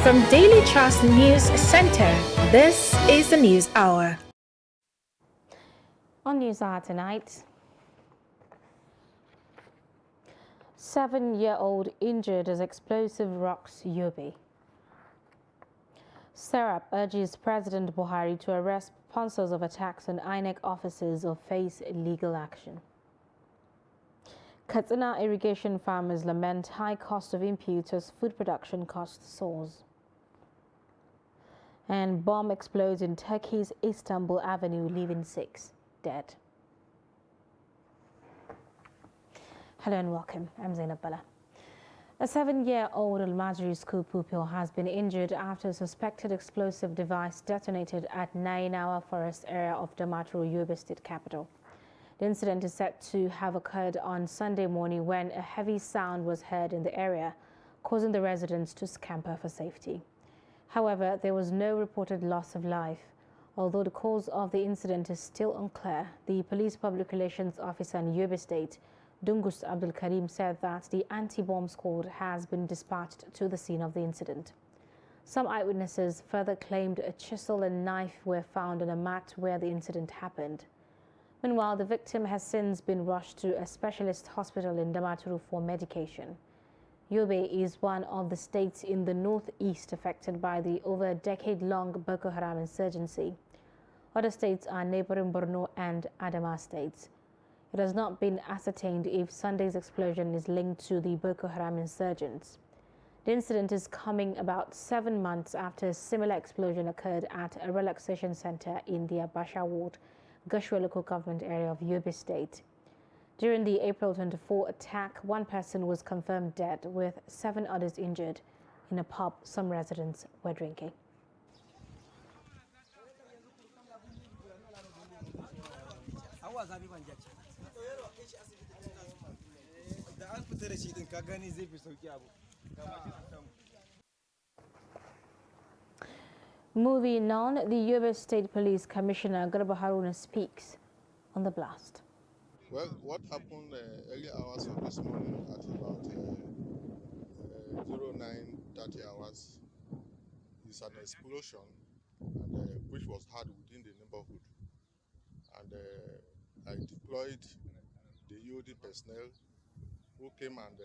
From Daily Trust News Center, this is the News Hour. On News Hour tonight, 7-year-old injured as explosive rocks Yobe. Serap urges President Buhari to arrest sponsors of attacks on INEC officers or face legal action. Katsina irrigation farmers lament high cost of inputs as food production cost soars. And bomb explodes in Turkey's Istanbul Avenue, leaving 6 dead. Hello and welcome. I'm Zainab Bala. A 7-year-old Almajiri school pupil has been injured after a suspected explosive device detonated at Nainawa Forest area of Damaturu, Yobe State capital. The incident is said to have occurred on Sunday morning when a heavy sound was heard in the area, causing the residents to scamper for safety. However, there was no reported loss of life. Although the cause of the incident is still unclear, the police public relations officer in Yobe State, Dungus Abdul Karim, said that the anti-bomb squad has been dispatched to the scene of the incident. Some eyewitnesses further claimed a chisel and knife were found on a mat where the incident happened. Meanwhile, the victim has since been rushed to a specialist hospital in Damaturu for medication. Yobe is one of the states in the northeast affected by the over a decade-long Boko Haram insurgency. Other states are neighboring Borno and Adamawa states. It has not been ascertained if Sunday's explosion is linked to the Boko Haram insurgents. The incident is coming about 7 months after a similar explosion occurred at a relaxation center in the Abasha ward, Gashua local government area of Yobe State. During the April 24 attack, one person was confirmed dead with 7 others injured in a pub some residents were drinking. Moving on, the Yobe State Police Commissioner Garba Haruna speaks on the blast. Well, what happened early hours of this morning at about 09:30 hours is an explosion and, which was heard within the neighborhood. And I deployed the EOD personnel who came and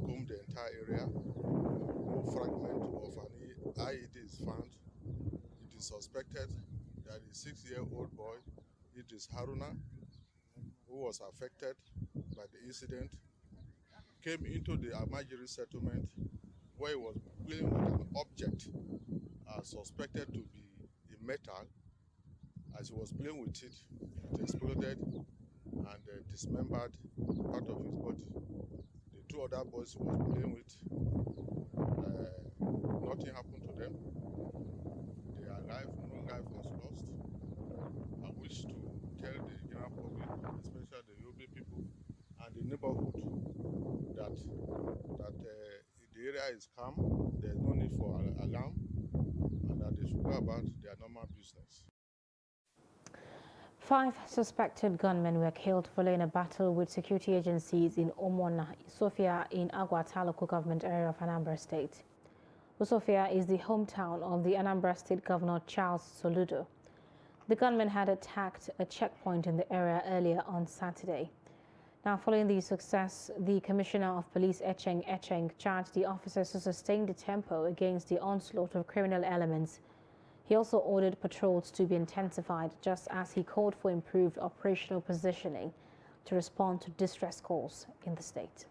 combed the entire area. No fragment of an IED is found. It is suspected that the 6-year-old boy, Idris Haruna, who was affected by the incident, came into the Almajiri settlement where he was playing with an object suspected to be a metal. As he was playing with it, it exploded and dismembered part of his body. The 2 other boys he was playing with, nothing happened to them. They are alive, no life was lost. I wish to tell the general public, especially the Yobe people and the neighborhood, that the area is calm, there is no need for alarm, and that they should go about their normal business. 5 suspected gunmen were killed following a battle with security agencies in Omona, Sofia in Agwata local government area of Anambra State. Sofia is the hometown of the Anambra State Governor Charles Soludo. The gunmen had attacked a checkpoint in the area earlier on Saturday. Now, following the success, the Commissioner of Police Echeng charged the officers to sustain the tempo against the onslaught of criminal elements. He also ordered patrols to be intensified, just as he called for improved operational positioning to respond to distress calls in the state.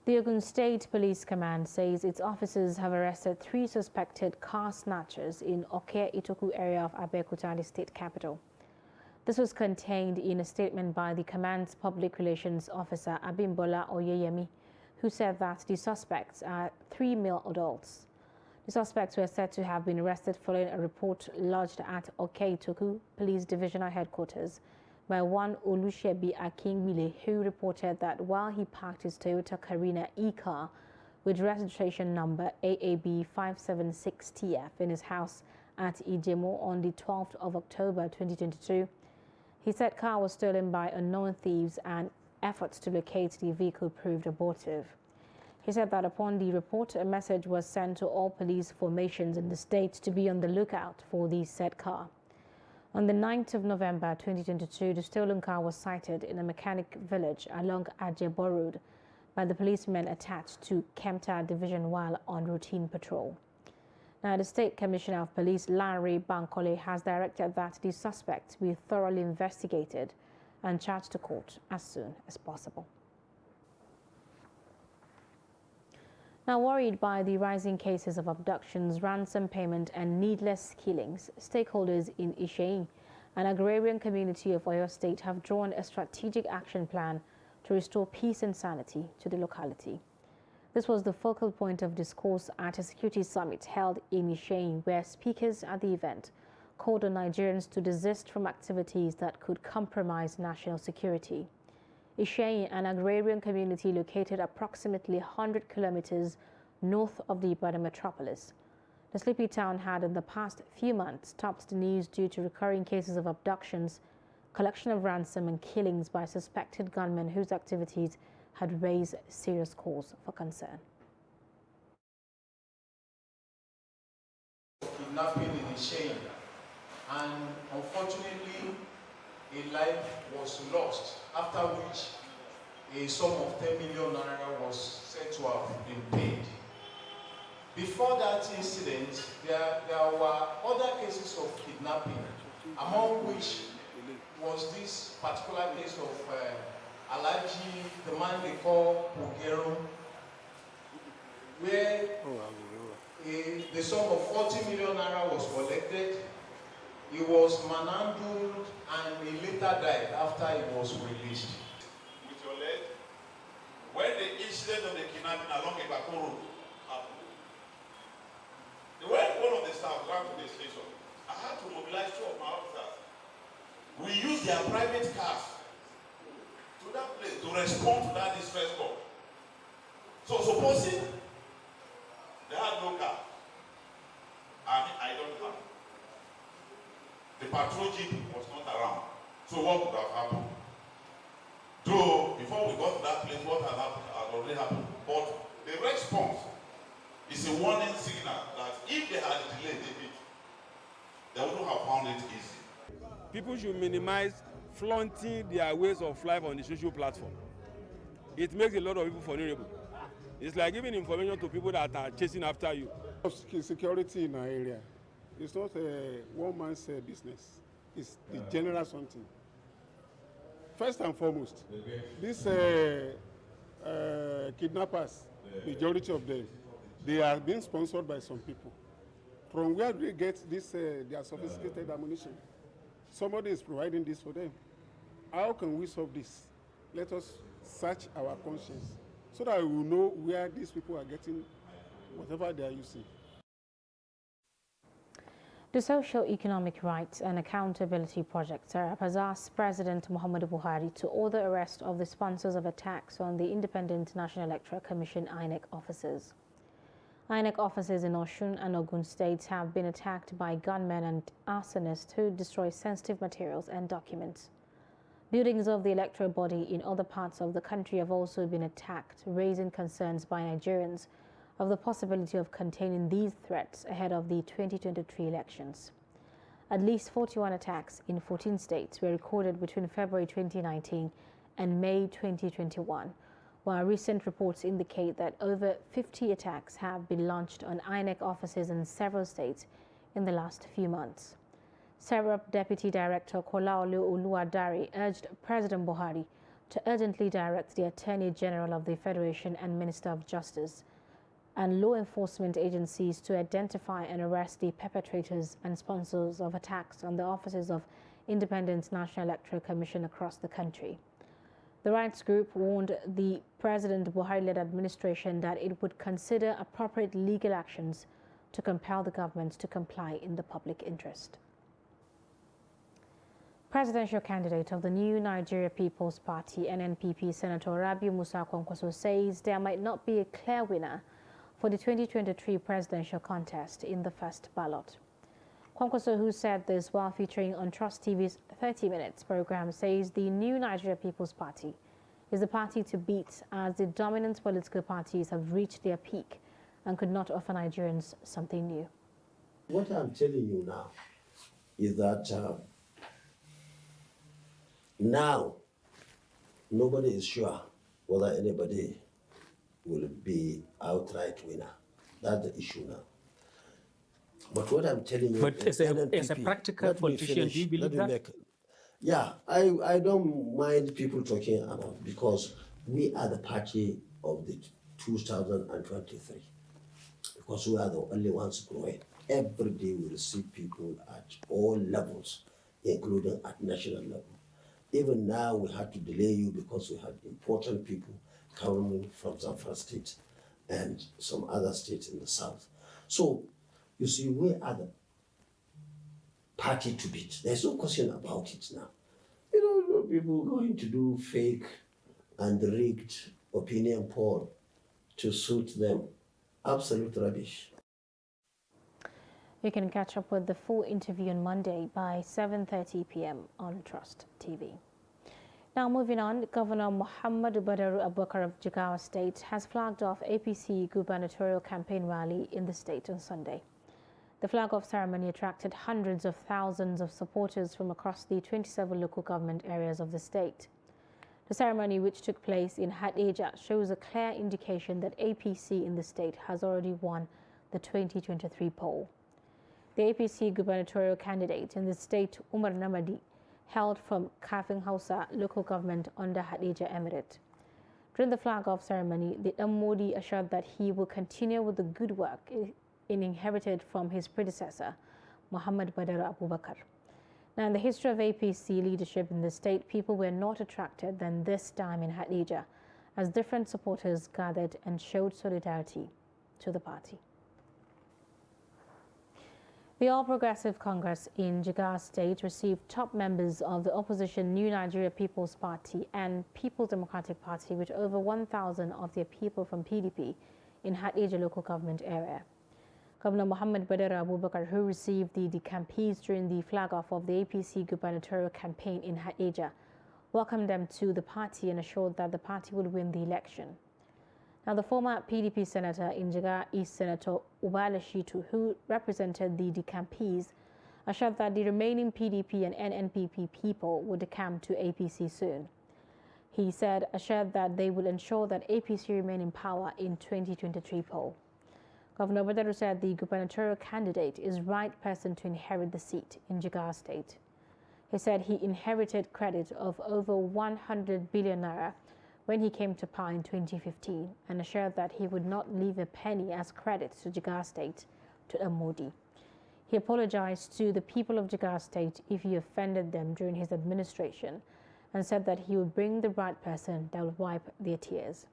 The Ogun State Police Command says its officers have arrested 3 suspected car snatchers in Oke Itoku area of Abeokuta, the state capital. This was contained in a statement by the command's public relations officer Abimbola Oyeyemi, who said that the suspects are 3 male adults. The suspects were said to have been arrested following a report lodged at Oke Itoku Police Divisional Headquarters by one Olusebi Akingbile, who reported that while he parked his Toyota Carina e-car with registration number AAB 576TF in his house at Ijemo on the 12th of October 2022, he said car was stolen by unknown thieves and efforts to locate the vehicle proved abortive. He said that upon the report, a message was sent to all police formations in the state to be on the lookout for the said car. On the 9th of November 2022, the stolen car was sighted in a mechanic village along Ajebo Road by the policemen attached to Kempta Division while on routine patrol. Now, the State Commissioner of Police, Larry Bankole, has directed that the suspects be thoroughly investigated and charged to court as soon as possible. Now, worried by the rising cases of abductions, ransom payment and needless killings, stakeholders in Isheyin, an agrarian community of Oyo State, have drawn a strategic action plan to restore peace and sanity to the locality. This was the focal point of discourse at a security summit held in Isheyin, where speakers at the event called on Nigerians to desist from activities that could compromise national security. Isheyin, an agrarian community located approximately 100 kilometers north of the Ibadan metropolis. The sleepy town had in the past few months topped the news due to recurring cases of abductions, collection of ransom and killings by suspected gunmen whose activities had raised serious cause for concern. Kidnapping in Isheyin, and unfortunately a life was lost, after which a sum of 10 million naira was said to have been paid. Before that incident, there were other cases of kidnapping, among which was this particular case of Alaji, the man they call Pogero, where the sum of 40 million naira was collected. He was manhandled and he later died after he was released. With your leg, when the incident of the kidnapping along Ibako Road happened, when one of the staff ran to the station, I had to mobilize 2 of my officers. We used their private cars to that place to respond to that distress call. So supposing they had no car, and I don't have, the patrol jeep was not around. So what would have happened? Though before we got to that place, what had happened had already happened. But the response is a warning signal that if they had delayed a bit, they wouldn't have found it easy. People should minimize flaunting their ways of life on the social platform. It makes a lot of people vulnerable. It's like giving information to people that are chasing after you. Security in our area, it's not a one-man's business. It's the general something. First and foremost, these kidnappers, majority of them, they are being sponsored by some people. From where do they get this their sophisticated ammunition? Somebody is providing this for them. How can we solve this? Let us search our conscience so that we will know where these people are getting whatever they are using. The Social Economic Rights and Accountability Project has asked President Muhammadu Buhari to order arrest of the sponsors of attacks on the Independent National Electoral Commission INEC officers. INEC officers in Osun and Ogun states have been attacked by gunmen and arsonists who destroy sensitive materials and documents. Buildings of the electoral body in other parts of the country have also been attacked, raising concerns by Nigerians of the possibility of containing these threats ahead of the 2023 elections. At least 41 attacks in 14 states were recorded between February 2019 and May 2021, while recent reports indicate that over 50 attacks have been launched on INEC offices in several states in the last few months. SERAP Deputy Director Kolaolu Oluwadari urged President Buhari to urgently direct the Attorney General of the Federation and Minister of Justice and law enforcement agencies to identify and arrest the perpetrators and sponsors of attacks on the offices of Independent National Electoral Commission across the country. The rights group warned the President Buhari-led administration that it would consider appropriate legal actions to compel the government to comply in the public interest. Presidential candidate of the New Nigeria People's Party, NNPP, Senator Rabiu Musa Kwankwaso says there might not be a clear winner for the 2023 presidential contest in the first ballot. Kwankwaso, who said this while featuring on Trust TV's 30 Minutes program, says the New Nigeria People's Party is the party to beat, as the dominant political parties have reached their peak and could not offer Nigerians something new. What I'm telling you now is that now nobody is sure whether anybody will be outright winner. That's the issue now. But what I'm telling you, but as a practical politician, do you believe that? Yeah, I don't mind people talking about, because we are the party of the 2023, because we are the only ones growing. Every day we receive people at all levels, including at national level. Even now we had to delay you because we had important people coming from Zamfara State and some other states in the south. So, you see, we are the party to beat. There's no question about it now. You know, people going to do fake and rigged opinion poll to suit them. Absolute rubbish. You can catch up with the full interview on Monday by 7:30 p.m. on Trust TV. Now moving on, Governor Muhammad Badaru Abubakar of Jigawa State has flagged off APC gubernatorial campaign rally in the state on Sunday. The flag-off ceremony attracted hundreds of thousands of supporters from across the 27 local government areas of the state. The ceremony, which took place in Hadejia, shows a clear indication that APC in the state has already won the 2023 poll. The APC gubernatorial candidate in the state, Umar Namadi, hailed from Kafin Hausa local government under Hadejia Emirate. During the flag-off ceremony, the Modi assured that he will continue with the good work inherited from his predecessor, Muhammad Badaru Abubakar. Now, in the history of APC leadership in the state, people were not attracted than this time in Hadejia, as different supporters gathered and showed solidarity to the party. The All Progressive Congress in Jigawa State received top members of the opposition New Nigeria People's Party and People's Democratic Party, with over 1,000 of their people from PDP in Hadejia local government area. Governor Muhammad Badaru Abubakar, who received the decampees during the flag-off of the APC gubernatorial campaign in Hadejia, welcomed them to the party and assured that the party would win the election. Now, the former PDP senator in Jigawa East, Senator Ubala Shitu, who represented the decampees, assured that the remaining PDP and NNPP people would decamp to APC soon. He assured that they will ensure that APC remain in power in 2023 poll. Governor Badaru said the gubernatorial candidate is right person to inherit the seat in Jigawa State. He said he inherited credit of over 100 billion naira when he came to power in 2015 and assured that he would not leave a penny as credit to Jigawa State to Modi. He apologized to the people of Jigawa State if he offended them during his administration and said that he would bring the right person that will wipe their tears.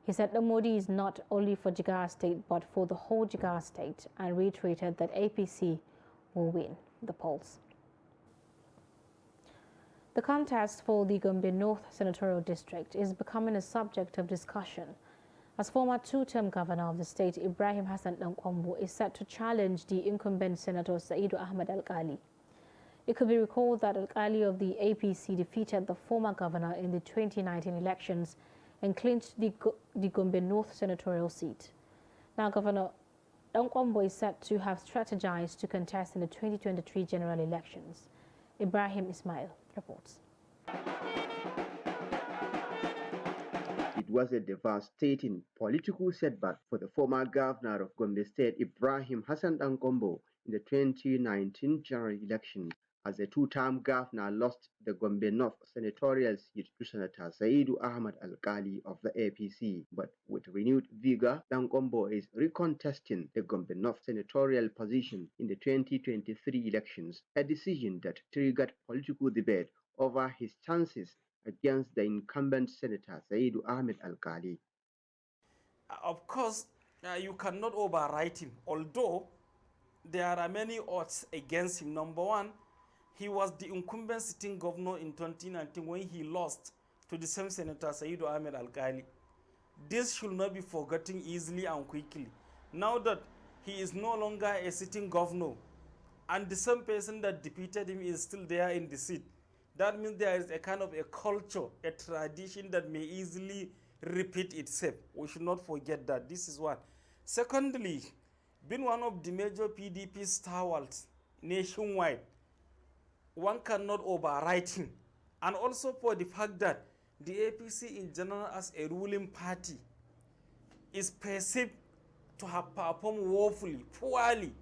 He said the Modi is not only for Jigawa State but for the whole Jigawa State, and reiterated that APC will win the polls. The contest for the Gombe North Senatorial District is becoming a subject of discussion, as former two-term governor of the state, Ibrahim Hassan Dankwambo, is set to challenge the incumbent Senator Saidu Ahmed Al-Ghali. It could be recalled that Al-Ghali of the APC defeated the former governor in the 2019 elections and clinched the Gombe North senatorial seat. Now, Governor Dankwambo is said to have strategized to contest in the 2023 general elections. Ibrahim Ismail reports. It was a devastating political setback for the former governor of Gombe State, Ibrahim Hassan Dankwambo, in the 2019 general elections, as the two-term governor lost the Gombe North senatorial seat to Senator Saidu Ahmed Al-Ghali of the APC. But with renewed vigor, Dankwambo is recontesting the Gombe North senatorial position in the 2023 elections, a decision that triggered political debate over his chances against the incumbent Senator Saidu Ahmed Al-Ghali. Of course, you cannot overwrite him, although there are many odds against him. Number one, he was the incumbent sitting governor in 2019 when he lost to the same Senator Saidu Ahmed Al-Ghali. This should not be forgotten easily and quickly. Now that he is no longer a sitting governor and the same person that defeated him is still there in the seat, that means there is a kind of a culture, a tradition that may easily repeat itself. We should not forget that. This is one. Secondly, being one of the major PDP stalwarts nationwide, one cannot override him. And also for the fact that the APC in general as a ruling party is perceived to have performed woefully, poorly.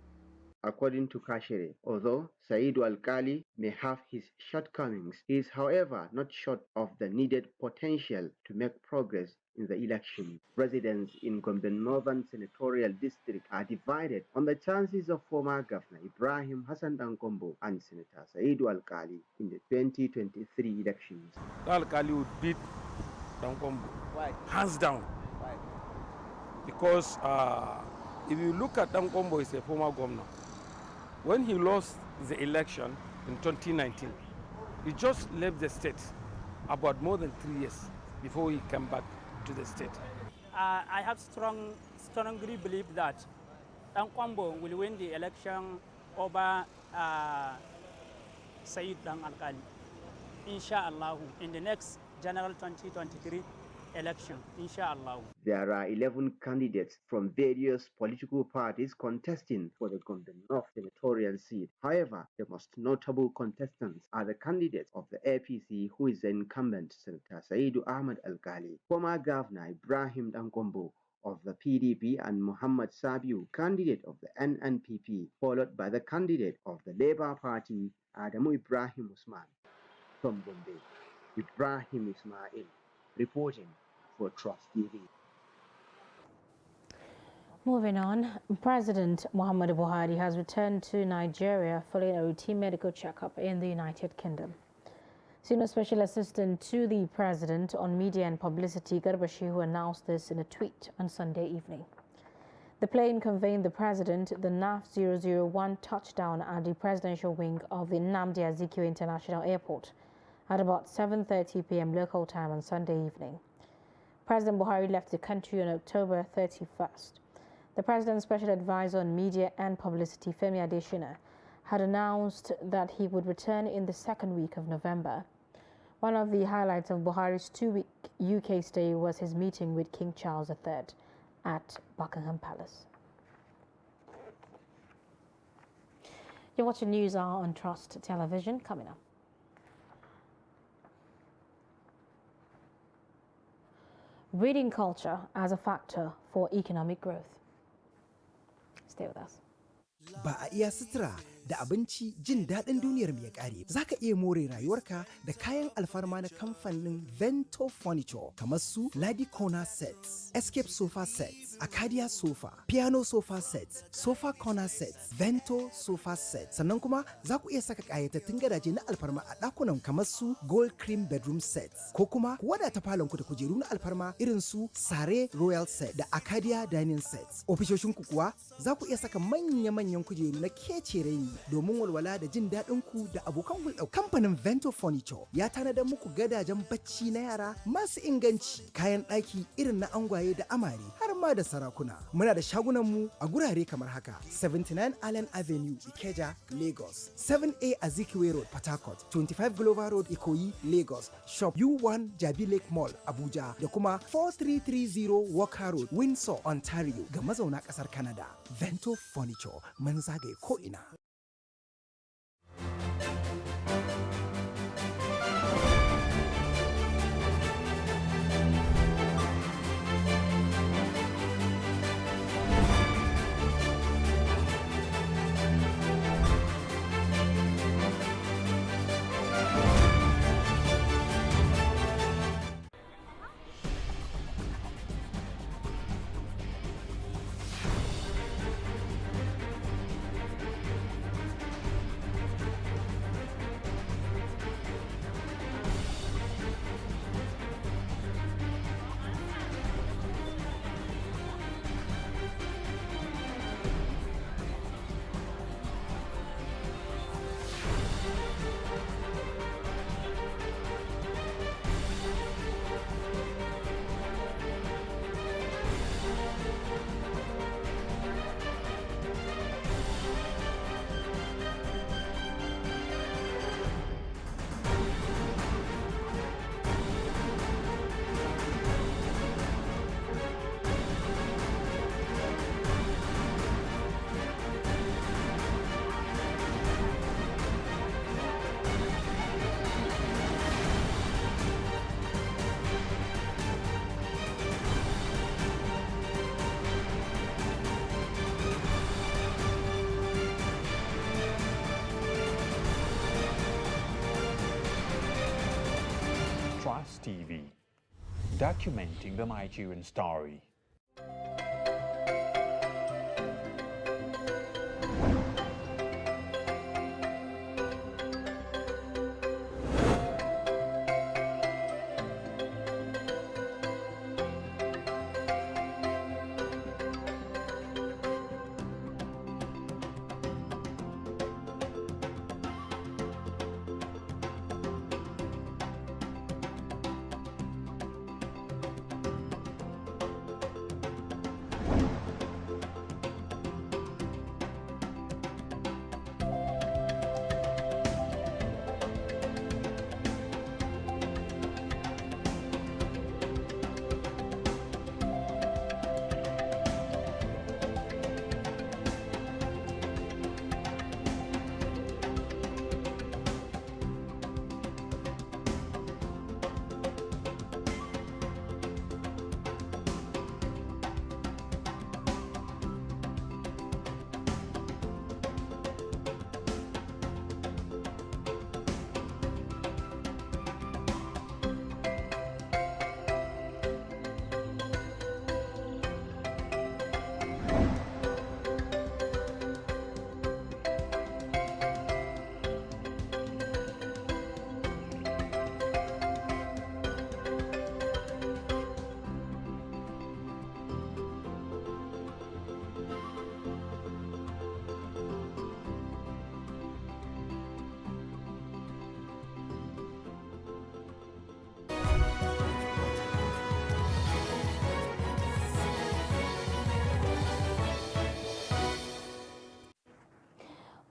According to Kashere, although Saidu Alkali may have his shortcomings, he is however not short of the needed potential to make progress in the election. Residents in Gombe Northern Senatorial District are divided on the chances of former Governor Ibrahim Hassan Dankombo and Senator Saidu Alkali in the 2023 elections. Alkali would beat Dankombo. Why? Hands down. Why? Because if you look at Dankombo, he's a former governor. When he lost the election in 2019, he just left the state about more than 3 years before he came back to the state. I have strongly believe that Dankombo will win the election over Said Dan Alkali, inshallah, in the next General 2023 election, inshallah. There are 11 candidates from various political parties contesting for the Gombe North senatorial seat. However, the most notable contestants are the candidates of the APC, who is the incumbent Senator Saidu Ahmad Alkali, former Governor Ibrahim Dankombo of the PDP, and Muhammad Sabiu, candidate of the NNPP, followed by the candidate of the Labour Party, Adamu Ibrahim Usman. From Gombe, Ibrahim Ismail, reporting for Trust TV. Moving on, President Muhammadu Buhari has returned to Nigeria following a routine medical checkup in the United Kingdom. Senior Special Assistant to the President on Media and Publicity, Garba Shehu, announced this in a tweet on Sunday evening. The plane conveying the President, the NAF 001, touched down at the presidential wing of the Nnamdi Azikiwe International Airport at about 7:30 p.m. local time on Sunday evening. President Buhari left the country on October 31st. The President's Special Advisor on Media and Publicity, Femi Adesina, had announced that he would return in the second week of November. One of the highlights of Buhari's 2-week UK stay was his meeting with King Charles III at Buckingham Palace. You're watching News Hour on Trust Television. Coming up. Reading culture as a factor for economic growth. Stay with us. Ba a iya sutura da abinci jin daɗin duniyar mu ya ƙare. Za ka iya more rayuwarka da kayan alfarma na kamfanin Vento Furniture kamar su Ladi Corner Sets, Escape Sofa Sets, Acadia Sofa, Piano Sofa Sets, Sofa Corner Sets, Vento Sofa Sets. Sannan kuma za ku iya saka ƙayatattun gadaje na alfarma a ɗakunan kamar su Gold Cream Bedroom Sets, ko kuma ku wadata falon ku da kujeru na alfarma irin su Sare Royal Set da Acadia Dining Sets. Ofishoshin ku kuwa za ku iya saka manya-manyan kujeru na kece raini domin walwala da jin daɗin ku da abokan hulɗa. Kamfanin Vento Furniture ya tanadar muku gadajen bacci na yara masu inganci, kayan ɗaki irin na angwaye da amare har ma da sarakuna. Muna da shagunan mu a gurare kamar haka: 79 Allen Avenue, Ikeja, Lagos; 7A Azikiwe Road, Port Harcourt; 25 Glover Road, Ikoyi, Lagos; Shop U1 Jabi Lake Mall, Abuja; da kuma 4330 Walker Road, Windsor, Ontario ga mazauna ƙasar Canada. Vento Furniture, mun zagaye ko'ina. TV, documenting the Nigerian story.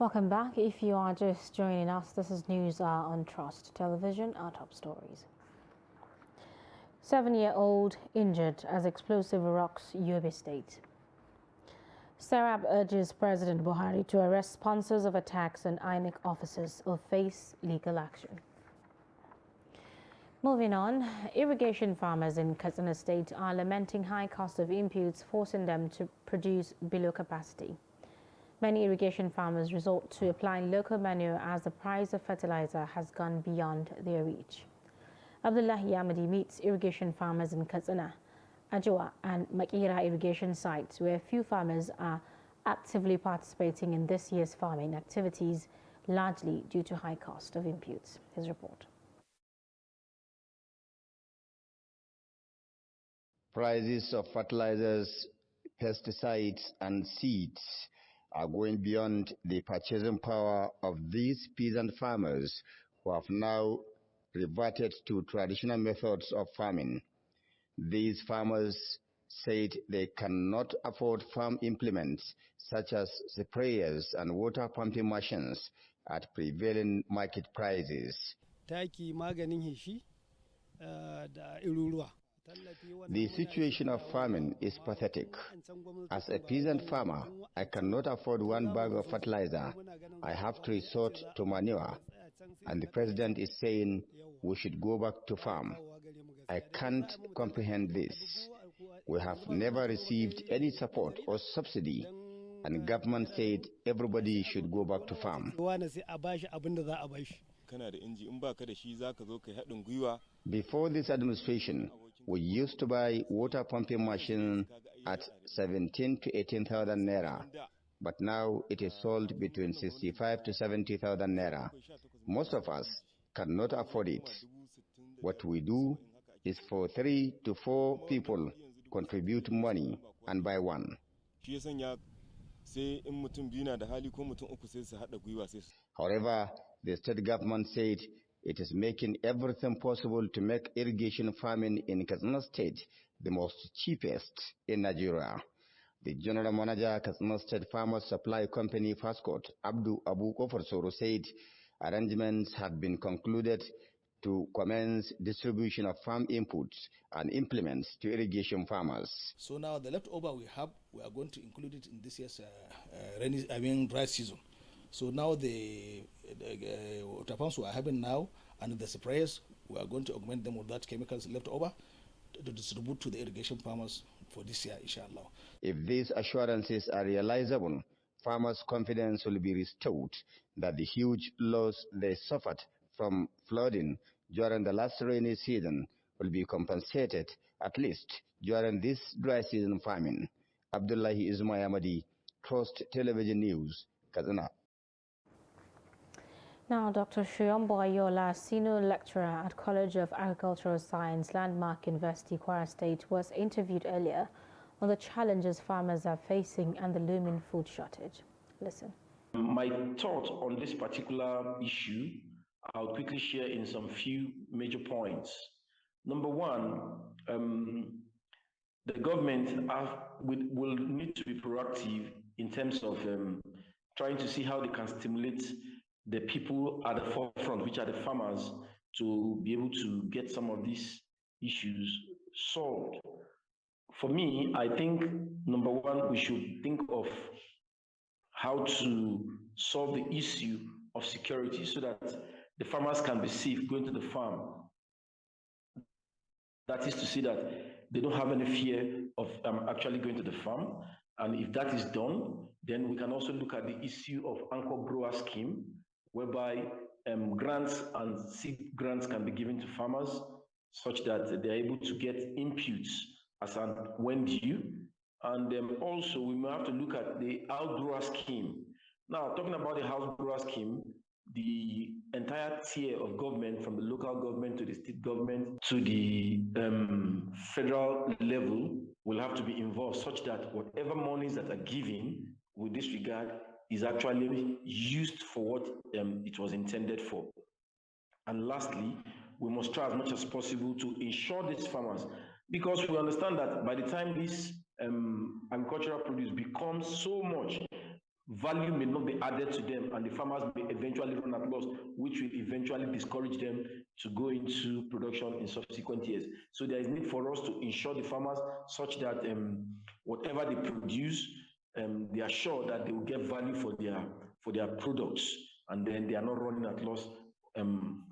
Welcome back. If you are just joining us, this is News Hour on Trust Television. Our top stories. 7-year-old injured as explosive rocks Yobe State. Serap urges President Buhari to arrest sponsors of attacks on INEC officers or face legal action. Moving on, irrigation farmers in Katsina State are lamenting high cost of inputs, forcing them to produce below capacity. Many irrigation farmers resort to applying local manure as the price of fertilizer has gone beyond their reach. Abdullahi Yamadi meets irrigation farmers in Katsina, Ajwa and Makira irrigation sites where few farmers are actively participating in this year's farming activities, largely due to high cost of inputs. His report. Prices of fertilizers, pesticides and seeds are going beyond the purchasing power of these peasant farmers who have now reverted to traditional methods of farming. These farmers said they cannot afford farm implements such as sprayers and water pumping machines at prevailing market prices. Taki maganin heshi da iruruwa. The situation of farming is pathetic. As a peasant farmer, I cannot afford one bag of fertilizer. I have to resort to manure. And the president is saying we should go back to farm. I can't comprehend this. We have never received any support or subsidy, and government said everybody should go back to farm. Before this administration, we used to buy water pumping machine at 17 to 18,000 naira, but now it is sold between 65 to 70,000 naira. Most of us cannot afford it. What we do is for 3 to 4 people contribute money and buy one. However, the state government said it is making everything possible to make irrigation farming in Katsina State the most cheapest in Nigeria. The general manager, Katsina State Farmers Supply Company, Fascot, Abdu Abu Kofarsoro, said arrangements have been concluded to commence distribution of farm inputs and implements to irrigation farmers. So now the leftover we have, we are going to include it in this year's dry season. So now the water pumps we are having now and the sprayers, we are going to augment them with that chemicals left over to distribute to the irrigation farmers for this year, inshallah. If these assurances are realizable, farmers' confidence will be restored that the huge loss they suffered from flooding during the last rainy season will be compensated at least during this dry season farming. Abdullahi Ismayamadi, Trust Television News, Kaduna. Now, Dr. Shuyombo Ayola, senior lecturer at College of Agricultural Science, Landmark University, Kwara State, was interviewed earlier on the challenges farmers are facing and the looming food shortage. Listen. My thought on this particular issue, I'll quickly share in some few major points. Number one, the government will need to be proactive in terms of trying to see how they can stimulate the people at the forefront, which are the farmers, to be able to get some of these issues solved. For me, I think, number one, we should think of how to solve the issue of security so that the farmers can be safe going to the farm. That is to say that they don't have any fear of actually going to the farm. And if that is done, then we can also look at the issue of anchor grower scheme, whereby grants and seed grants can be given to farmers such that they're able to get inputs as and when due. And also we may have to look at the outgrower scheme. Now, talking about the house grower scheme, the entire tier of government, from the local government to the state government to the federal level, will have to be involved such that whatever monies that are given with this regard is actually used for what it was intended for. And lastly, we must try as much as possible to ensure these farmers, because we understand that by the time this agricultural produce becomes so much, value may not be added to them, and the farmers may eventually run at loss, which will eventually discourage them to go into production in subsequent years. So there is need for us to ensure the farmers such that whatever they produce, they are sure that they will get value for their products, and then they are not running at loss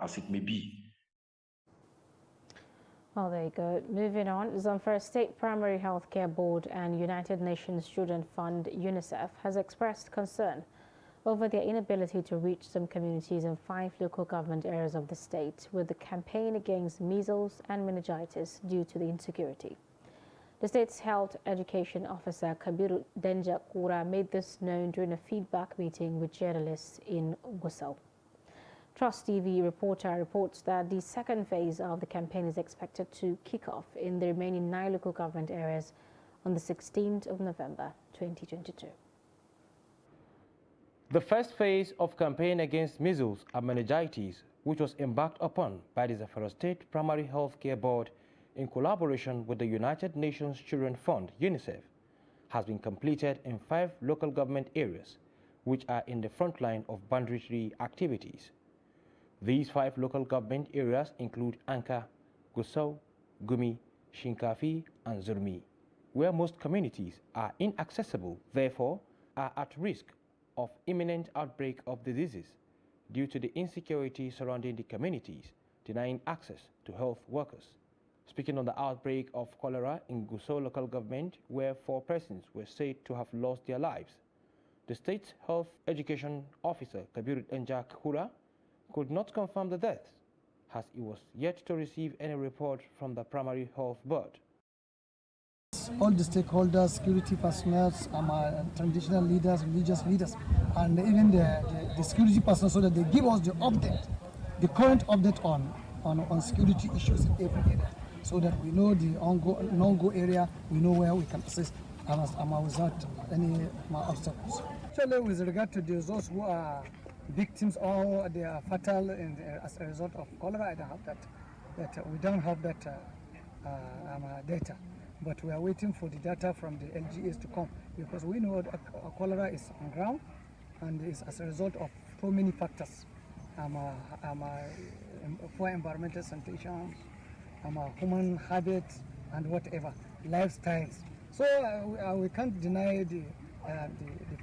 as it may be. Well, there you go. Moving on, Zamfara State Primary Healthcare Board and United Nations Children Fund, UNICEF, has expressed concern over their inability to reach some communities in 5 local government areas of the state with the campaign against measles and meningitis due to the insecurity. The state's health education officer, Kabiru Denja Kura, made this known during a feedback meeting with journalists in Gusau. Trust TV reporter reports that the second phase of the campaign is expected to kick off in the remaining 9 local government areas on the 16th of November 2022. The first phase of campaign against measles and meningitis, which was embarked upon by the Zamfara State Primary Health Care Board in collaboration with the United Nations Children Fund, UNICEF, has been completed in 5 local government areas, which are in the front line of boundary activities. These 5 local government areas include Anka, Gusau, Gumi, Shinkafi, and Zurmi, where most communities are inaccessible, therefore are at risk of imminent outbreak of diseases due to the insecurity surrounding the communities, denying access to health workers. Speaking on the outbreak of cholera in Gusau local government, where 4 persons were said to have lost their lives, the state's health education officer, Kabiru Denja Kura, could not confirm the deaths, as he was yet to receive any report from the Primary Health Board. All the stakeholders, security personnel, traditional leaders, religious leaders, and even the security personnel, so that they give us the update, the current update on security issues in every area, so that we know the non-go area, we know where we can assist without any obstacles. Actually, with regard to those who are victims or they are fatal as a result of cholera, I don't have that we don't have that data, but we are waiting for the data from the LGAs to come, because we know that cholera is on ground and is as a result of so many factors, poor environmental sanitation, human habits and whatever, lifestyles. So we can't deny the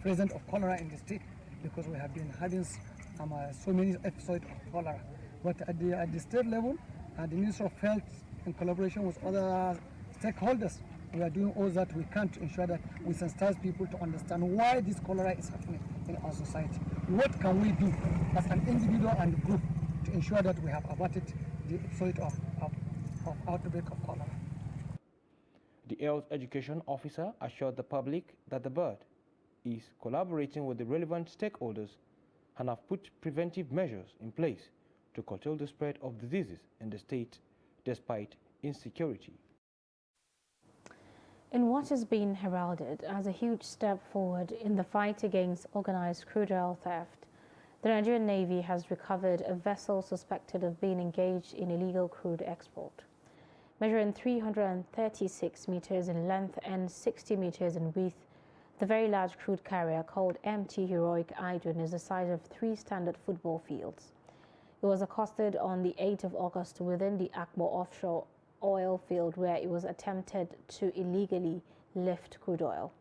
presence of cholera in the state, because we have been having so many episodes of cholera. But at the state level, the Ministry of Health, in collaboration with other stakeholders, we are doing all that we can to ensure that we sensitize people to understand why this cholera is happening in our society. What can we do as an individual and group to ensure that we have averted the episode of of outbreak of cholera. The health education officer assured the public that the bird is collaborating with the relevant stakeholders and have put preventive measures in place to curtail the spread of diseases in the state despite insecurity. In what has been heralded as a huge step forward in the fight against organized crude oil theft, the Nigerian Navy has recovered a vessel suspected of being engaged in illegal crude export. Measuring 336 meters in length and 60 meters in width, the very large crude carrier called MT Heroic Idun is the size of 3 standard football fields. It was accosted on the 8th of August within the Akbo offshore oil field where it was attempted to illegally lift crude oil.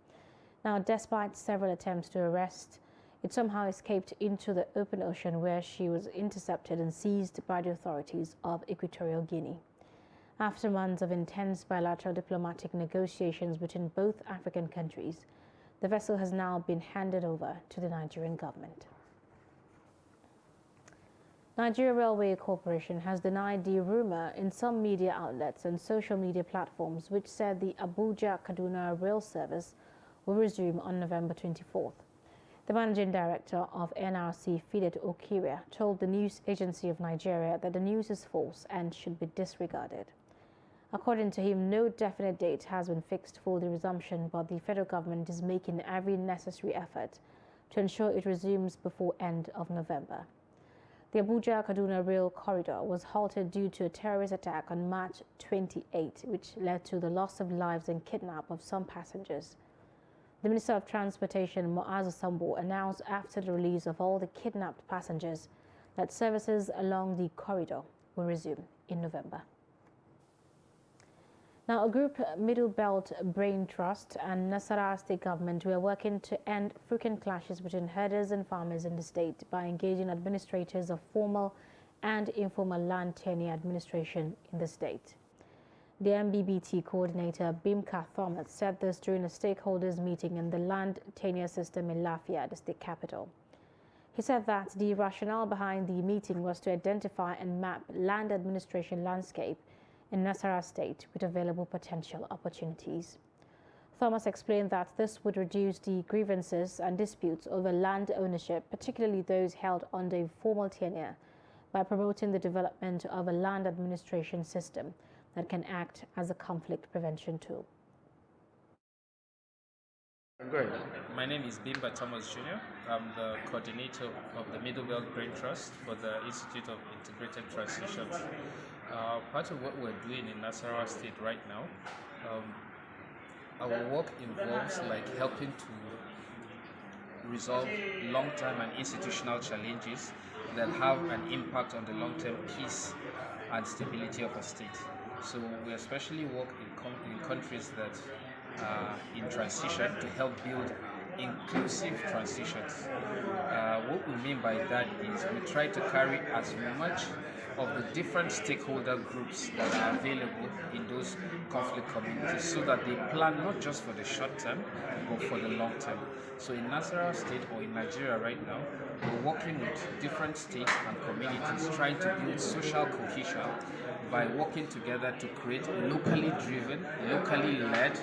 Now, despite several attempts to arrest, it somehow escaped into the open ocean where she was intercepted and seized by the authorities of Equatorial Guinea. After months of intense bilateral diplomatic negotiations between both African countries, the vessel has now been handed over to the Nigerian government. Nigeria Railway Corporation has denied the rumor in some media outlets and social media platforms which said the Abuja-Kaduna rail service will resume on November 24th. The managing director of NRC, Fidet Okiria, told the news agency of Nigeria that the news is false and should be disregarded. According to him, no definite date has been fixed for the resumption, but the federal government is making every necessary effort to ensure it resumes before end of November. The Abuja-Kaduna rail corridor was halted due to a terrorist attack on March 28, which led to the loss of lives and kidnap of some passengers. The Minister of Transportation, Muazu Sambo, announced after the release of all the kidnapped passengers that services along the corridor will resume in November. Now, a group, Middle Belt Brain Trust and Nasarawa State Government, were working to end frequent clashes between herders and farmers in the state by engaging administrators of formal and informal land tenure administration in the state. The MBBT coordinator, Bimka Thomas, said this during a stakeholders meeting in the land tenure system in Lafia, the state capital. He said that the rationale behind the meeting was to identify and map land administration landscape in Nasarawa State with available potential opportunities. Thomas explained that this would reduce the grievances and disputes over land ownership, particularly those held under informal tenure, by promoting the development of a land administration system that can act as a conflict prevention tool. Great. My name is Bimba Thomas Jr. I'm the coordinator of the Middle Belt Brain Trust for the Institute of Integrated Transitions. Part of what we're doing in Nasarawa State right now, our work involves helping to resolve long-term and institutional challenges that have an impact on the long-term peace and stability of a state. So we especially work in countries that are in transition to help build inclusive transitions. What we mean by that is we try to carry as much of the different stakeholder groups that are available in those conflict communities so that they plan not just for the short term but for the long term. So in Nasarawa State or in Nigeria right now, we're working with different states and communities trying to build social cohesion by working together to create locally driven, locally led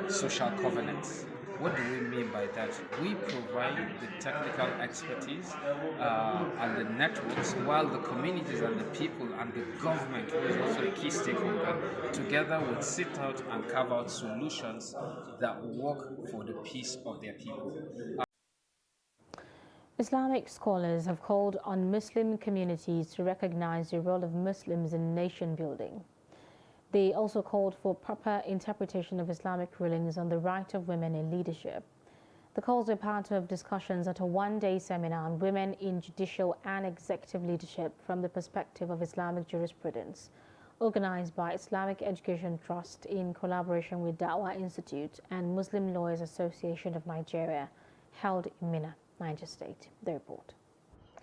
social covenants. What do we mean by that? We provide the technical expertise and the networks, while the communities and the people and the government, who is also a key stakeholder, together would sit out and carve out solutions that work for the peace of their people. Islamic scholars have called on Muslim communities to recognize the role of Muslims in nation building. They also called for proper interpretation of Islamic rulings on the right of women in leadership. The calls were part of discussions at a one-day seminar on women in judicial and executive leadership from the perspective of Islamic jurisprudence, organized by Islamic Education Trust in collaboration with Dawah Institute and Muslim Lawyers Association of Nigeria, held in Minna, Niger State. The report.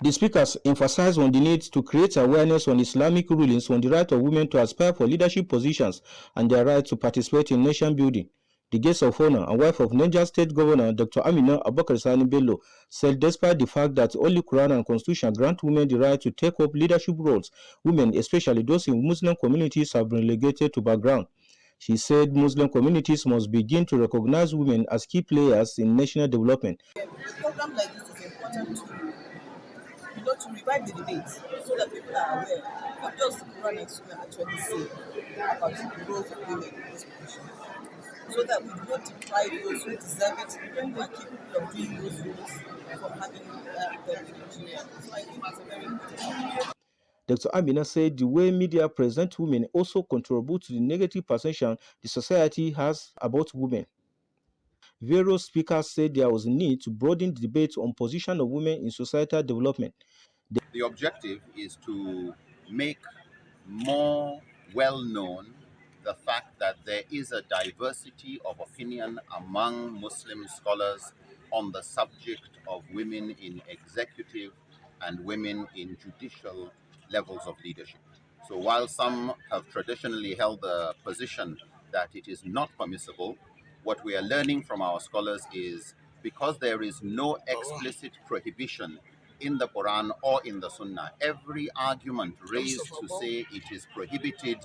The speakers emphasized on the need to create awareness on Islamic rulings on the right of women to aspire for leadership positions and their right to participate in nation building. The guest of honor and wife of Niger State Governor Dr. Amina Abubakar Sani Bello said despite the fact that only Quran and Constitution grant women the right to take up leadership roles, women, especially those in Muslim communities, have been relegated to background. She said Muslim communities must begin to recognize women as key players in national development. A program like this is important to revive the debate so that people are aware what does Quran and Sunnah actually say about the role of women in this position, so that we do not deprive those who deserve it and are capable of doing those roles from having them in Nigeria. So I think it's a very important. Dr. Amina said the way media present women also contribute to the negative perception the society has about women. Various speakers said there was a need to broaden the debate on position of women in societal development. The objective is to make more well known the fact that there is a diversity of opinion among Muslim scholars on the subject of women in executive and women in judicial levels of leadership. So while some have traditionally held the position that it is not permissible, what we are learning from our scholars is because there is no explicit prohibition in the Quran or in the Sunnah, every argument raised to say it is prohibited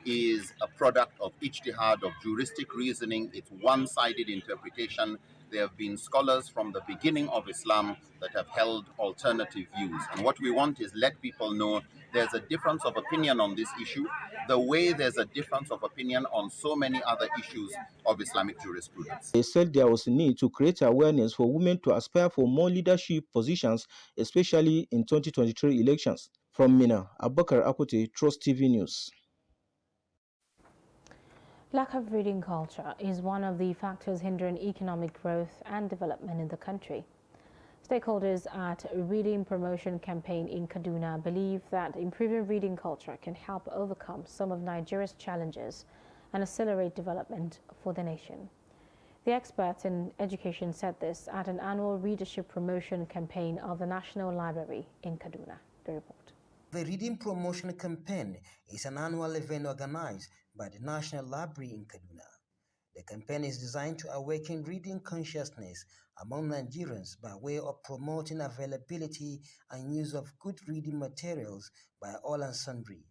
is a product of ijtihad, of juristic reasoning. It's one-sided interpretation. There have been scholars from the beginning of Islam that have held alternative views. And what we want is let people know there's a difference of opinion on this issue, the way there's a difference of opinion on so many other issues of Islamic jurisprudence. They said there was a need to create awareness for women to aspire for more leadership positions, especially in 2023 elections. From Mina, Abubakar Akute, Trust TV News. Lack of reading culture is one of the factors hindering economic growth and development in the country. Stakeholders at Reading Promotion Campaign in Kaduna believe that improving reading culture can help overcome some of Nigeria's challenges and accelerate development for the nation. The experts in education said this at an annual readership promotion campaign of the National Library in Kaduna. The report. The Reading Promotion Campaign is an annual event organized by the National Library in Kaduna. The campaign is designed to awaken reading consciousness among Nigerians by way of promoting availability and use of good reading materials by all and sundry.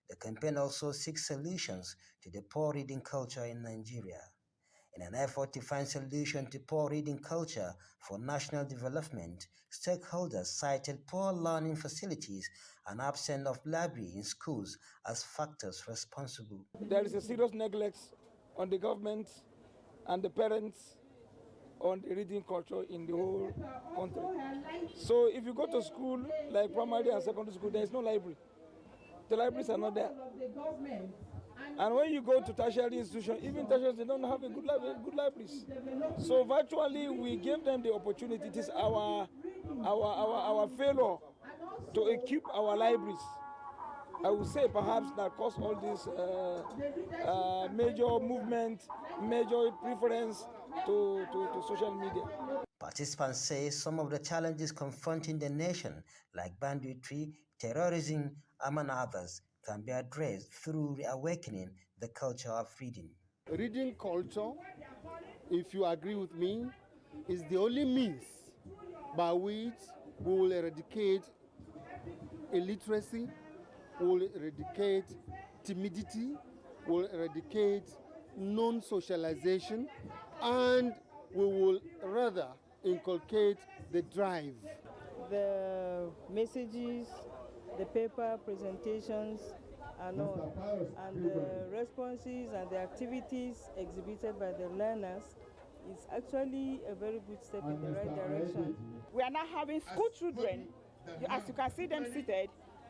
The campaign also seeks solutions to the poor reading culture in Nigeria. In an effort to find solutions to poor reading culture for national development, stakeholders cited poor learning facilities and absence of library in schools as factors responsible. There is a serious neglect on the government and the parents on the reading culture in the whole country. So if you go to school, like primary and secondary school, there is no library. The libraries are not there. And when you go to tertiary institutions, even tertiary, they don't have a good libraries. So virtually, we gave them the opportunity. It is our failure to equip our libraries. I would say perhaps that caused all this major movement, major preference to social media. Participants say some of the challenges confronting the nation, like banditry, terrorism, among others, can be addressed through reawakening the culture of reading. Reading culture, if you agree with me, is the only means by which we will eradicate illiteracy, we will eradicate timidity, we will eradicate non-socialization, and we will rather inculcate the drive. The messages, the paper presentations, and the responses and the activities exhibited by the learners is actually a very good step in the right direction. We are now having school children, as you can see them seated,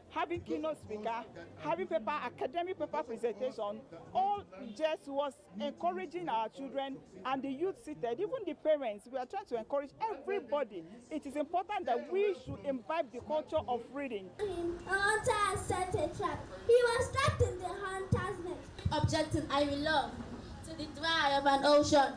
having keynote speaker, having academic paper presentation, all just was encouraging our children and the youth seated, even the parents. We are trying to encourage everybody. It is important that we should imbibe the culture of reading. A hunter has set a trap. He was trapped in the hunter's net. Objecting, I will love, to the dry of an ocean.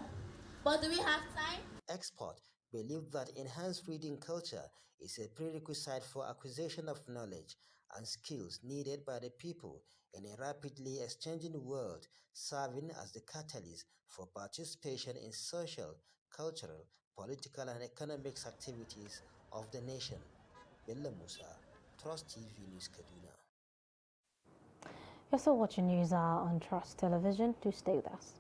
But do we have time? Experts believe that enhanced reading culture is a prerequisite for acquisition of knowledge and skills needed by the people in a rapidly exchanging world, serving as the catalyst for participation in social, cultural, political, and economic activities of the nation. Bello Musa, Trust TV News, Kaduna. You're still watching News Hour on Trust Television. Do stay with us.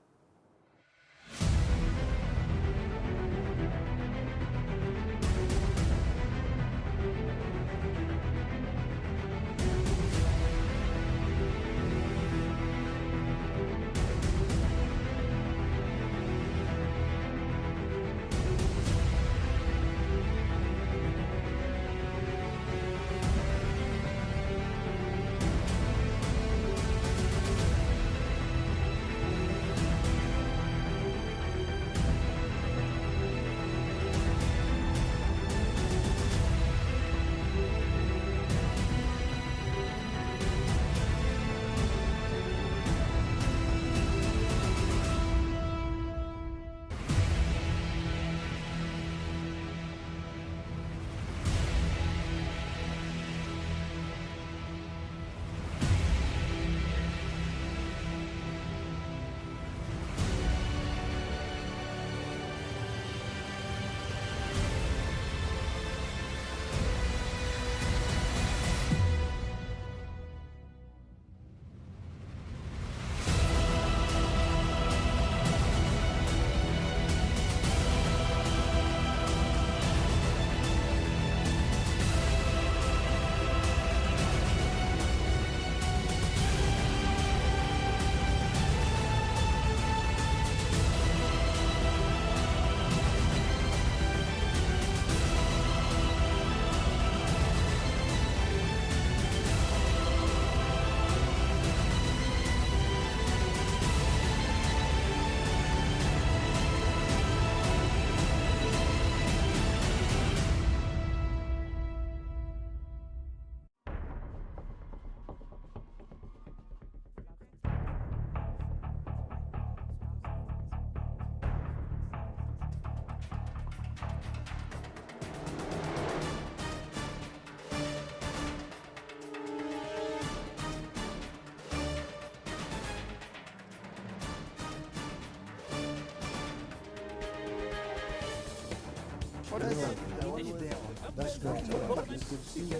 That's great. It's good to see you.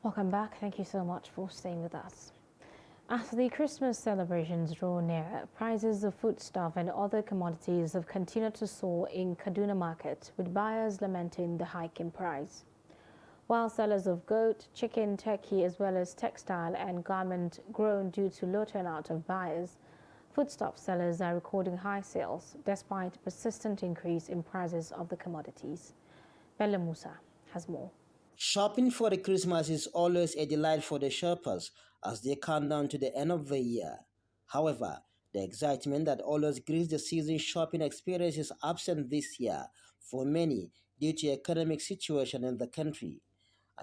Welcome back. Thank you so much for staying with us. As the Christmas celebrations draw nearer, prices of foodstuff and other commodities have continued to soar in Kaduna market, with buyers lamenting the hike in price. While sellers of goat, chicken, turkey, as well as textile and garment grown due to low turnout of buyers, foodstuff sellers are recording high sales despite persistent increase in prices of the commodities. Bello Musa has more. Shopping for the Christmas is always a delight for the shoppers as they count down to the end of the year. However, the excitement that always greets the season shopping experience is absent this year for many due to economic situation in the country.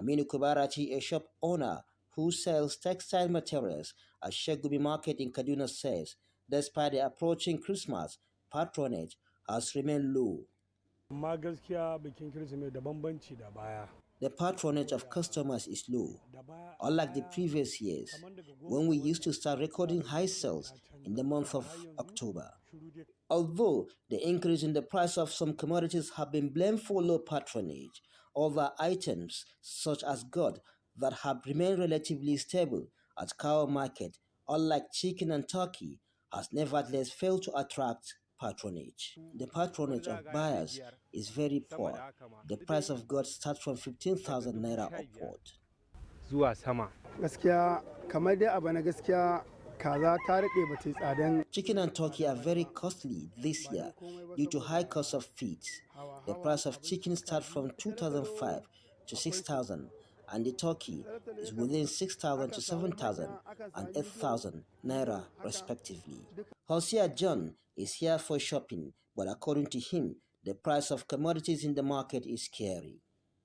Aminu Kubarachi, a shop owner who sells textile materials at Shegumi Market in Kaduna, says despite the approaching Christmas, patronage has remained low. The patronage of customers is low, unlike the previous years, when we used to start recording high sales in the month of October. Although the increase in the price of some commodities have been blamed for low patronage, other items such as goat that have remained relatively stable at cow market, unlike chicken and turkey, has nevertheless failed to attract patronage. The patronage of buyers is very poor. The price of goat starts from 15,000 naira upward. Zuwa sama. Gaskiya kamar dai abu na gaskiya kaza ta rike bata tsadan. Chicken and turkey are very costly this year due to high cost of feed. The price of chicken starts from 2,500 to 6,000 and the turkey is within 6,000 to 7,000 and 8,000 naira respectively. Hosea John is here for shopping, but according to him, the price of commodities in the market is scary.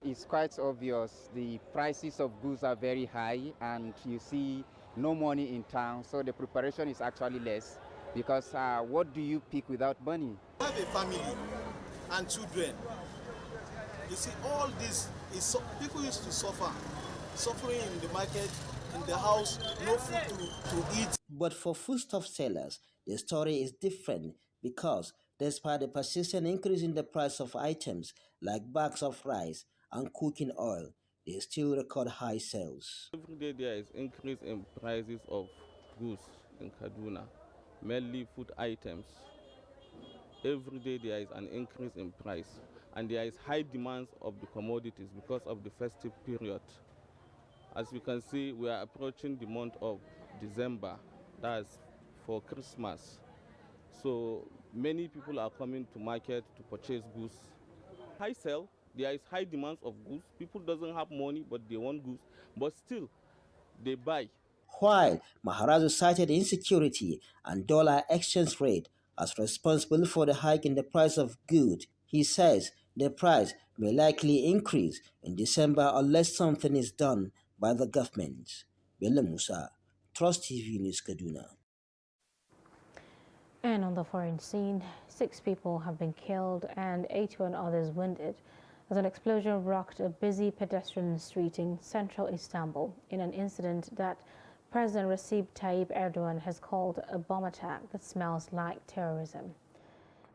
It's quite obvious the prices of goods are very high and you see no money in town, so the preparation is actually less because what do you pick without money? I have a family and children. You see, all this is people used to suffering in the market, in the house, no food to eat. But for foodstuff sellers, the story is different because despite the persistent increase in the price of items like bags of rice and cooking oil, they still record high sales. Every day there is increase in prices of goods in Kaduna, mainly food items. Every day there is an increase in price and there is high demand of the commodities because of the festive period. As you can see, we are approaching the month of December, that's for Christmas. So many people are coming to market to purchase goods. High sale, there is high demand of goods. People doesn't have money, but they want goods, but still they buy. While Maharaja cited insecurity and dollar exchange rate as responsible for the hike in the price of goods, he says the price may likely increase in December unless something is done by the government. Bello Musa, Trust TV News, Kaduna. And on the foreign scene, 6 people have been killed and 81 others wounded as an explosion rocked a busy pedestrian street in central Istanbul in an incident that President Recep Tayyip Erdogan has called a bomb attack that smells like terrorism.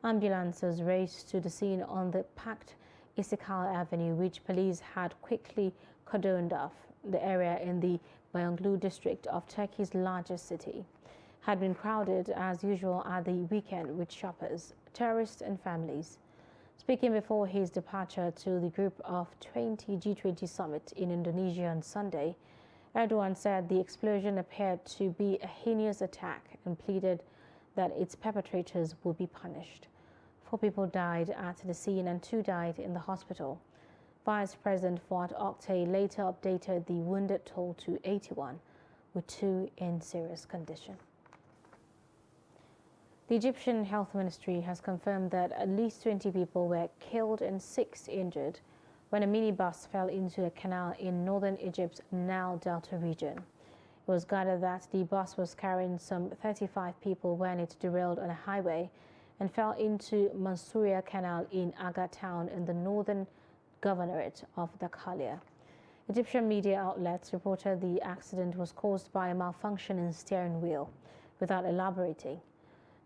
Ambulances raced to the scene on the packed Istiklal Avenue, which police had quickly cordoned off. The area in the Bayanglu district of Turkey's largest city had been crowded as usual at the weekend with shoppers, tourists and families. Speaking before his departure to the Group of 20 G20 summit in Indonesia on Sunday, Erdogan said the explosion appeared to be a heinous attack and pleaded that its perpetrators would be punished. 4 people died at the scene and 2 died in the hospital. Vice President Fuat Oktay later updated the wounded toll to 81, with 2 in serious condition. The Egyptian Health Ministry has confirmed that at least 20 people were killed and 6 injured when a minibus fell into a canal in northern Egypt's Nile Delta region. It was gathered that the bus was carrying some 35 people when it derailed on a highway and fell into Mansouriya Canal in Aga town in the northern governorate of Dakalia. Egyptian media outlets reported the accident was caused by a malfunction in steering wheel, without elaborating.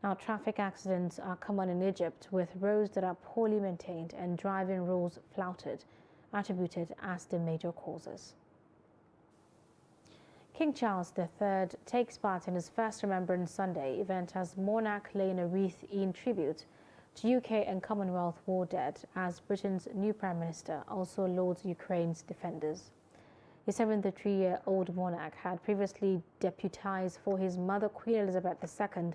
Now, traffic accidents are common in Egypt, with roads that are poorly maintained and driving rules flouted, attributed as the major causes. King Charles III takes part in his first Remembrance Sunday event as monarch laying a wreath in tribute to UK and Commonwealth war dead as Britain's new Prime Minister also lauds Ukraine's defenders. The 73-year-old monarch had previously deputized for his mother, Queen Elizabeth II,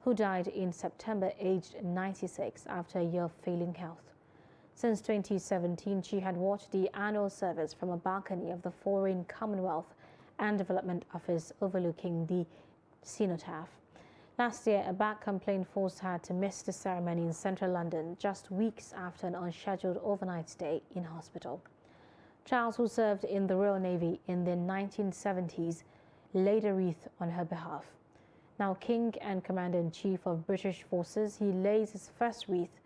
who died in September aged 96 after a year of failing health. Since 2017, she had watched the annual service from a balcony of the Foreign, Commonwealth and Development Office overlooking the cenotaph. Last year, a back complaint forced her to miss the ceremony in central London just weeks after an unscheduled overnight stay in hospital. Charles, who served in the Royal Navy in the 1970s, laid a wreath on her behalf. Now King and Commander-in-Chief of British Forces, he lays his first wreath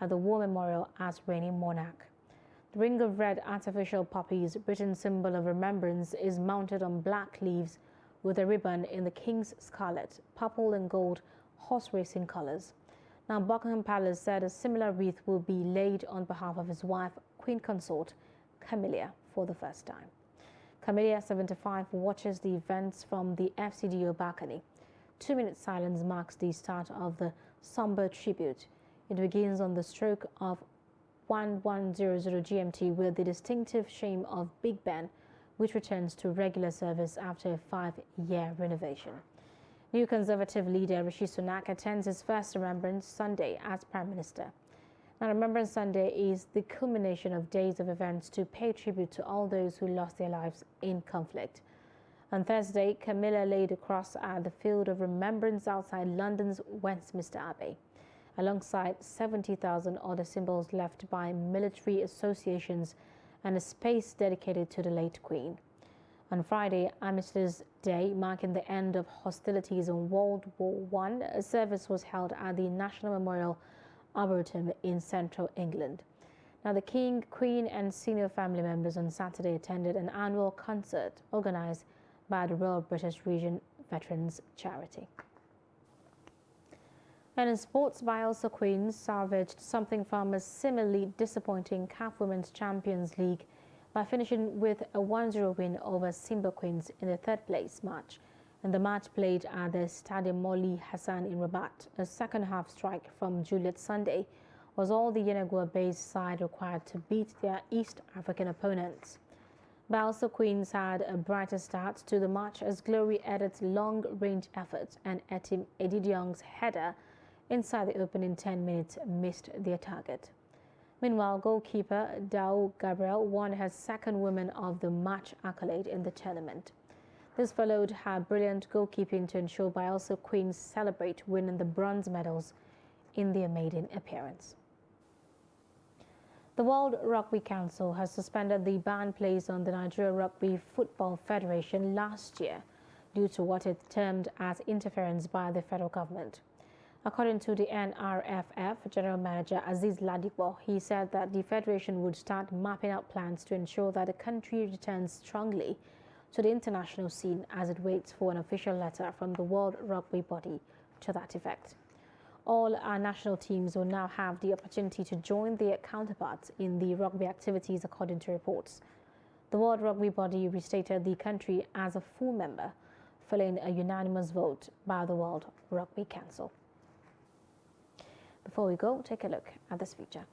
at the War Memorial as reigning monarch. The ring of red artificial poppies, Britain's symbol of remembrance, is mounted on black leaves with a ribbon in the King's scarlet, purple and gold horse racing colours. Now, Buckingham Palace said a similar wreath will be laid on behalf of his wife, Queen Consort Camilla, for the first time. Camilla, 75, watches the events from the FCDO balcony. 2-minute silence marks the start of the somber tribute. It begins on the stroke of 1100 GMT with the distinctive shame of Big Ben, which returns to regular service after a 5-year renovation. New Conservative leader Rishi Sunak attends his first Remembrance Sunday as Prime Minister. Now, Remembrance Sunday is the culmination of days of events to pay tribute to all those who lost their lives in conflict. On Thursday, Camilla laid a cross at the Field of Remembrance outside London's Westminster Abbey, alongside 70,000 other symbols left by military associations and a space dedicated to the late Queen. On Friday, Armistice Day, marking the end of hostilities in World War I, a service was held at the National Memorial Arboretum in central England. Now, the King, Queen and senior family members on Saturday attended an annual concert organised by the Royal British Legion Veterans Charity. And in sports, Bielsa Queens salvaged something from a similarly disappointing CAF Women's Champions League by finishing with a 1-0 win over Simba Queens in the third-place match. And the match played at the Stadium Molly Hassan in Rabat. A second-half strike from Juliet Sunday was all the Yenagoa-based side required to beat their East African opponents. Bielsa Queens had a brighter start to the match as Glory Edit's long-range effort and Etim Edidiong's header inside the opening 10 minutes missed their target. Meanwhile, goalkeeper Dao Gabriel won her second Woman of the Match accolade in the tournament. This followed her brilliant goalkeeping to ensure Bielsa Queens celebrate winning the bronze medals in their maiden appearance. The World Rugby Council has suspended the ban placed on the Nigeria Rugby Football Federation last year due to what it termed as interference by the federal government. According to the NRFF General Manager Aziz Ladipo, he said that the federation would start mapping out plans to ensure that the country returns strongly to the international scene as it waits for an official letter from the World Rugby body to that effect. All our national teams will now have the opportunity to join their counterparts in the rugby activities, according to reports. The World Rugby body restated the country as a full member, following a unanimous vote by the World Rugby Council. Before we go, take a look at this feature.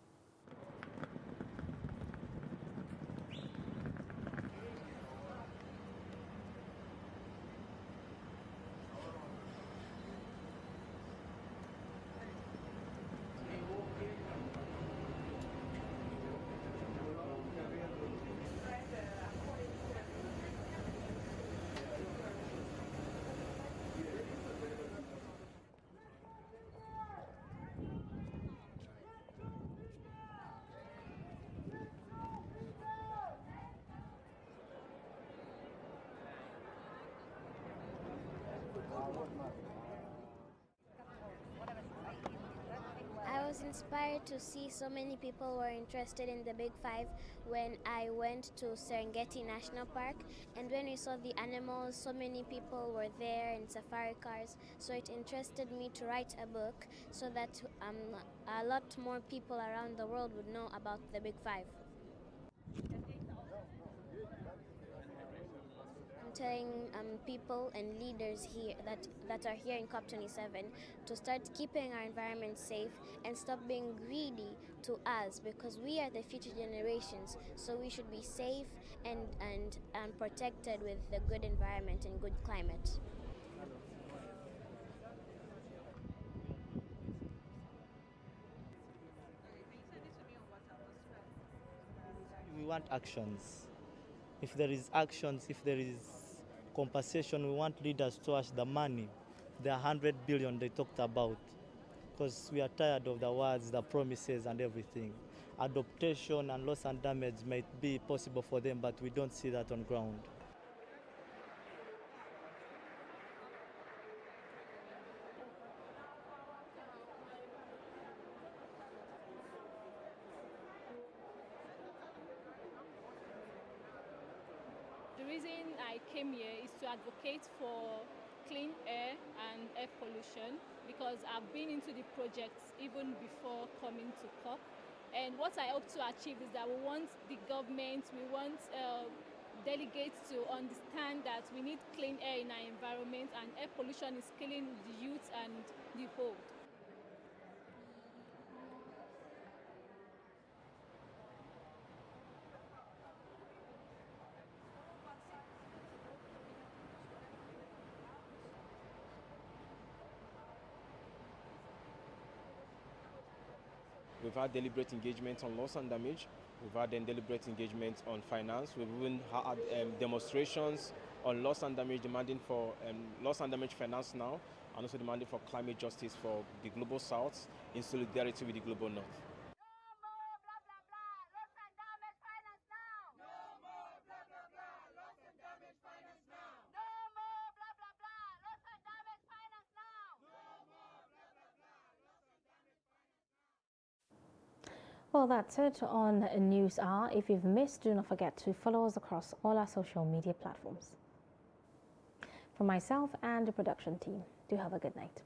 I was inspired to see so many people were interested in the Big Five when I went to Serengeti National Park, and when we saw the animals, so many people were there in safari cars, so it interested me to write a book so that a lot more people around the world would know about the Big Five. I'm telling people and leaders here that are here in COP27 to start keeping our environment safe and stop being greedy to us, because we are the future generations, so we should be safe and protected with the good environment and good climate. We want actions. If there is actions, if there is compensation, we want leaders to us the money, the 100 billion they talked about, because we are tired of the words, the promises and everything. Adaptation and loss and damage might be possible for them, but we don't see that on ground. The reason I came here is to advocate for clean air and air pollution, because I've been into the projects even before coming to COP. And what I hope to achieve is that we want the government, we want delegates to understand that we need clean air in our environment, and air pollution is killing the youth and the old. We've had deliberate engagement on loss and damage. We've had deliberate engagement on finance. We've even had demonstrations on loss and damage, demanding for loss and damage finance now, and also demanding for climate justice for the global south in solidarity with the global north. Well, that's it on News Hour. If you've missed, do not forget to follow us across all our social media platforms. From myself and the production team, do have a good night.